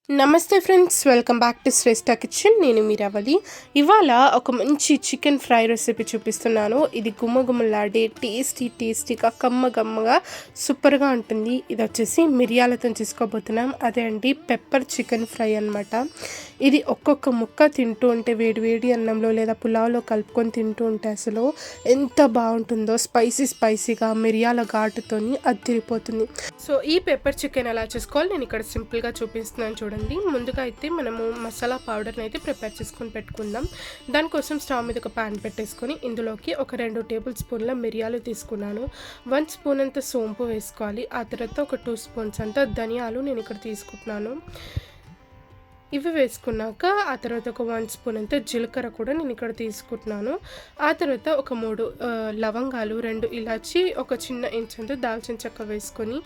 నమస్తే friends, welcome back to Shreshta kitchen. నేను మీ రవలి. ఇవాళ ఒక మంచి చికెన్ ఫ్రై రెసిపీ చూపిస్తున్నాను. ఇది గుమ్మగుమ్మలాడే టేస్టీగా కమ్మగా సూపర్గా ఉంటుంది. ఇది వచ్చేసి మిరియాలతో చేసుకోబోతున్నాం. అదే అండి పెప్పర్ చికెన్ ఫ్రై అనమాట. ఇది ఒక్కొక్క ముక్క తింటూ ఉంటే వేడి అన్నంలో లేదా పులావ్లో కలుపుకొని తింటూ ఉంటే అసలు ఎంత బాగుంటుందో. స్పైసీగా మిరియాల ఘాటుతోని అదిరిపోతుంది. సో ఈ పెప్పర్ చికెన్ ఎలా చేసుకోవాలి నేను ఇక్కడ సింపుల్గా చూపిస్తున్నాను చూడండి. ముందుగా అయితే మనము మసాలా పౌడర్ని అయితే ప్రిపేర్ చేసుకొని పెట్టుకుందాం. దానికోసం స్టవ్ మీద ఒక ప్యాన్ పెట్టేసుకొని ఇందులోకి ఒక 2 టేబుల్ స్పూన్ల మిరియాలు తీసుకున్నాను. 1 స్పూన్ అంత సోంపు వేసుకోవాలి. ఆ తర్వాత ఒక 2 స్పూన్స్ అంత ధనియాలు నేను ఇక్కడ తీసుకుంటున్నాను. ఇవి వేసుకున్నాక ఆ తర్వాత ఒక 1 స్పూన్ అంత జీలకర్ర కూడా నేను ఇక్కడ తీసుకుంటున్నాను. ఆ తర్వాత ఒక 3 లవంగాలు, 2 ఇలాచి, ఒక చిన్న ఇంచ్ అంత దాల్చిన చెక్క వేసుకొని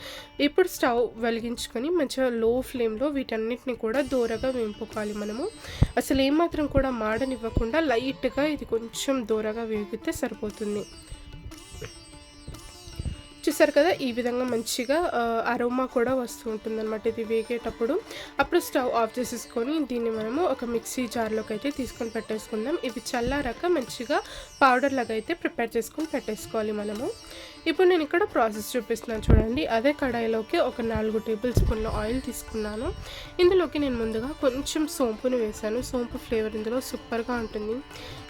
ఇప్పుడు స్టవ్ వెలిగించుకొని మంచిగా లో ఫ్లేమ్లో వీటన్నిటిని కూడా దూరగా వేపుకోవాలి. మనము అసలు ఏమాత్రం కూడా మాడనివ్వకుండా లైట్గా ఇది కొంచెం దూరగా వేగితే సరిపోతుంది. చూసారు కదా, ఈ విధంగా మంచిగా అరోమా కూడా వస్తూ ఉంటుంది అనమాట ఇది వేగేటప్పుడు. అప్పుడు స్టవ్ ఆఫ్ చేసేసుకొని దీన్ని మనము ఒక మిక్సీ జార్లోకి అయితే తీసుకొని పెట్టేసుకుందాం. ఇవి చల్లారాక మంచిగా పౌడర్ లాగా అయితే ప్రిపేర్ చేసుకొని పెట్టేసుకోవాలి మనము. ఇప్పుడు నేను ఇక్కడ ప్రాసెస్ చూపిస్తున్నాను చూడండి. అదే కడాయిలోకి ఒక 4 టేబుల్ స్పూన్ల ఆయిల్ తీసుకున్నాను. ఇందులోకి నేను ముందుగా కొంచెం సోంపుని వేసాను. సోంపు ఫ్లేవర్ ఇందులో సూపర్గా ఉంటుంది.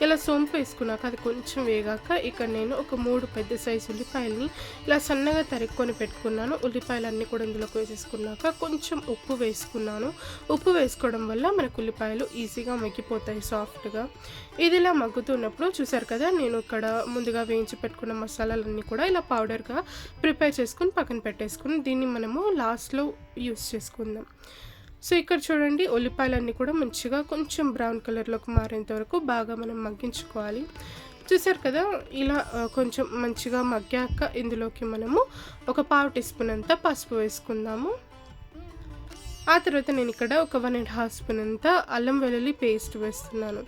ఇలా సోంపు వేసుకున్నాక అది కొంచెం వేగాక ఇక్కడ నేను ఒక 3 పెద్ద సైజు ఉల్లిపాయలని ఇలా సన్నగా తరుక్కొని పెట్టుకున్నాను. ఉల్లిపాయలన్నీ కూడా ఇందులోకి వేసేసుకున్నాక కొంచెం ఉప్పు వేసుకున్నాను. ఉప్పు వేసుకోవడం వల్ల మనకు ఉల్లిపాయలు ఈజీగా మగ్గిపోతాయి సాఫ్ట్గా. ఇది ఇలా మగ్గుతున్నప్పుడు చూసారు కదా, నేను ఇక్కడ ముందుగా వేయించి పెట్టుకున్న మసాలాలన్నీ కూడా ఇలా పౌడర్గా ప్రిపేర్ చేసుకుని పక్కన పెట్టేసుకుని దీన్ని మనము లాస్ట్లో యూస్ చేసుకుందాం. సో ఇక్కడ చూడండి, ఉల్లిపాయలన్నీ కూడా మంచిగా కొంచెం బ్రౌన్ కలర్లోకి మారేంత వరకు బాగా మనం మగ్గించుకోవాలి. చూసారు కదా, ఇలా కొంచెం మంచిగా మగ్గాక ఇందులోకి మనము ఒక 1/2 టీ స్పూన్ అంతా పసుపు వేసుకుందాము. ఆ తర్వాత నేను ఇక్కడ ఒక 1.5 స్పూన్ అంతా అల్లం వెల్లుల్లి పేస్ట్ వేస్తున్నాను.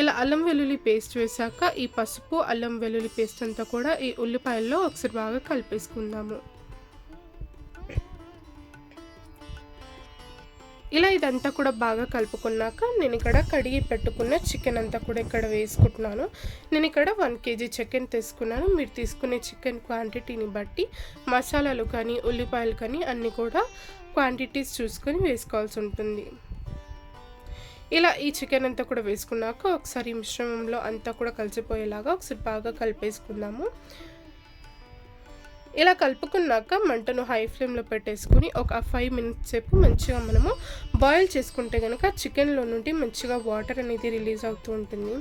ఇలా అల్లం వెల్లుల్లి పేస్ట్ వేసాక ఈ పసుపు అల్లం వెల్లుల్లి పేస్ట్ అంతా కూడా ఈ ఉల్లిపాయల్లో ఒకసారి బాగా కలిపేసుకుందాము. ఇలా ఇదంతా కూడా బాగా కలుపుకున్నాక నేను ఇక్కడ కడిగి పెట్టుకున్న చికెన్ అంతా కూడా ఇక్కడ వేసుకుంటున్నాను. నేను ఇక్కడ 1 కేజీ చికెన్ తీసుకున్నాను. మీరు తీసుకునే చికెన్ క్వాంటిటీని బట్టి మసాలాలు కానీ ఉల్లిపాయలు కానీ అన్నీ కూడా క్వాంటిటీస్ చూసుకొని వేసుకోవాల్సి ఉంటుంది. ఇలా ఈ చికెన్ అంతా కూడా వేసుకున్నాక ఒకసారి మిశ్రమంలో అంతా కూడా కలిసిపోయేలాగా ఒకసారి బాగా కలిపేసుకుందాము. ఇలా కలుపుకున్నాక మంటను హై ఫ్లేమ్లో పెట్టేసుకుని ఒక 5 మినిట్స్ సేపు మంచిగా మనము బాయిల్ చేసుకుంటే కనుక చికెన్లో నుండి మంచిగా వాటర్ అనేది రిలీజ్ అవుతూ ఉంటుంది.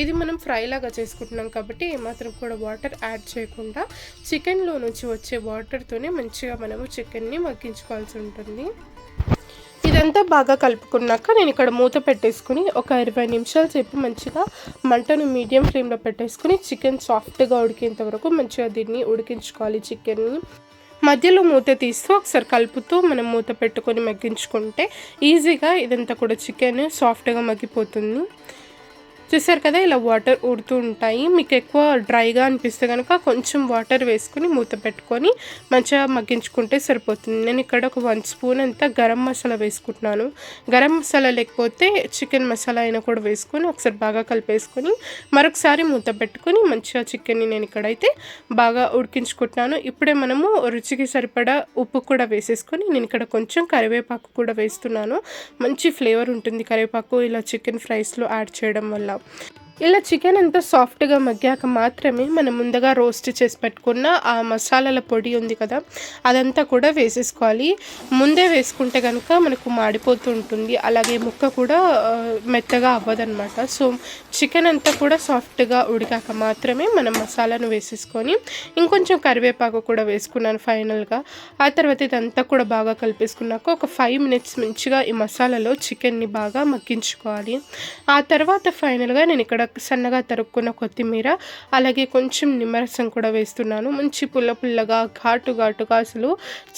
ఇది మనం ఫ్రై లాగా చేసుకుంటున్నాం కాబట్టి ఏమాత్రం కూడా వాటర్ యాడ్ చేయకుండా చికెన్లో నుంచి వచ్చే వాటర్తోనే మంచిగా మనము చికెన్ని మగ్గించుకోవాల్సి ఉంటుంది. ఇదంతా బాగా కలుపుకున్నాక నేను ఇక్కడ మూత పెట్టేసుకుని ఒక 20 నిమిషాల సేపు మంచిగా మంటను మీడియం ఫ్లేమ్లో పెట్టేసుకుని చికెన్ సాఫ్ట్గా ఉడికేంత వరకు మంచిగా దీన్ని ఉడికించుకోవాలి. చికెన్ని మధ్యలో మూత తీస్తూ ఒకసారి కలుపుతూ మనం మూత పెట్టుకొని మగ్గించుకుంటే ఈజీగా ఇదంతా కూడా చికెన్ సాఫ్ట్గా మగ్గిపోతుంది. చూసారు కదా, ఇలా వాటర్ ఊడుతూ ఉంటాయి. మీకు ఎక్కువ డ్రైగా అనిపిస్తే కనుక కొంచెం వాటర్ వేసుకుని మూత పెట్టుకొని మంచిగా మగ్గించుకుంటే సరిపోతుంది. నేను ఇక్కడ ఒక 1 స్పూన్ అంతా గరం మసాలా వేసుకుంటున్నాను. గరం మసాలా లేకపోతే చికెన్ మసాలా అయినా కూడా వేసుకొని ఒకసారి బాగా కలిపేసుకొని మరొకసారి మూత పెట్టుకొని మంచిగా చికెన్ని నేను ఇక్కడైతే బాగా ఉడికించుకుంటున్నాను. ఇప్పుడే మనము రుచికి సరిపడా ఉప్పు కూడా వేసేసుకొని నేను ఇక్కడ కొంచెం కరివేపాకు కూడా వేస్తున్నాను. మంచి ఫ్లేవర్ ఉంటుంది కరివేపాకు ఇలా చికెన్ ఫ్రైస్లో యాడ్ చేయడం వల్ల. ఇలా చికెన్ అంతా సాఫ్ట్గా మగ్గాక మాత్రమే మనం ముందుగా రోస్ట్ చేసి పెట్టుకున్న ఆ మసాలాల పొడి ఉంది కదా, అదంతా కూడా వేసేసుకోవాలి. ముందే వేసుకుంటే కనుక మనకు మాడిపోతూ ఉంటుంది, అలాగే ముక్క కూడా మెత్తగా అవ్వదన్నమాట. సో చికెన్ అంతా కూడా సాఫ్ట్గా ఉడికాక మాత్రమే మనం మసాలాను వేసేసుకొని ఇంకొంచెం కరివేపాకు కూడా వేసుకున్నాను ఫైనల్గా. ఆ తర్వాత ఇదంతా కూడా బాగా కలిపేసుకున్నాక ఒక 5 మినిట్స్ మంచిగా ఈ మసాలాలో చికెన్ని బాగా మగ్గించుకోవాలి. ఆ తర్వాత ఫైనల్గా నేను ఇక్కడ సన్నగా తరుక్కున్న కొత్తిమీర అలాగే కొంచెం నిమ్మరసం కూడా వేస్తున్నాను. మంచి పుల్లగా ఘాటుగా అసలు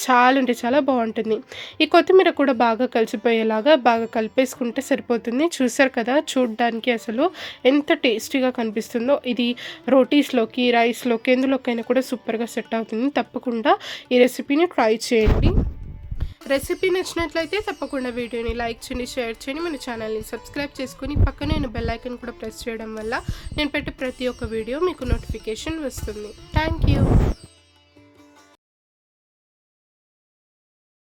చాలా అంటే చాలా బాగుంటుంది. ఈ కొత్తిమీర కూడా బాగా కలిసిపోయేలాగా బాగా కలిపేసుకుంటే సరిపోతుంది. చూసారు కదా, చూడడానికి అసలు ఎంత టేస్టీగా కనిపిస్తుందో. ఇది రోటీస్లోకి రైస్లోకి ఎందులోకైనా కూడా సూపర్గా సెట్ అవుతుంది. తప్పకుండా ఈ రెసిపీని ట్రై చేయండి. రెసిపీ నచ్చినట్లయితే తప్పకుండా వీడియోని లైక్ చేయండి, షేర్ చేయండి, మన ఛానల్ని సబ్స్క్రైబ్ చేసుకుని పక్కనే ఉన్న బెల్ ఐకాన్ కూడా ప్రెస్ చేయడం వల్ల నేను పెట్టే ప్రతి ఒక్క వీడియో మీకు నోటిఫికేషన్ వస్తుంది. Thank you.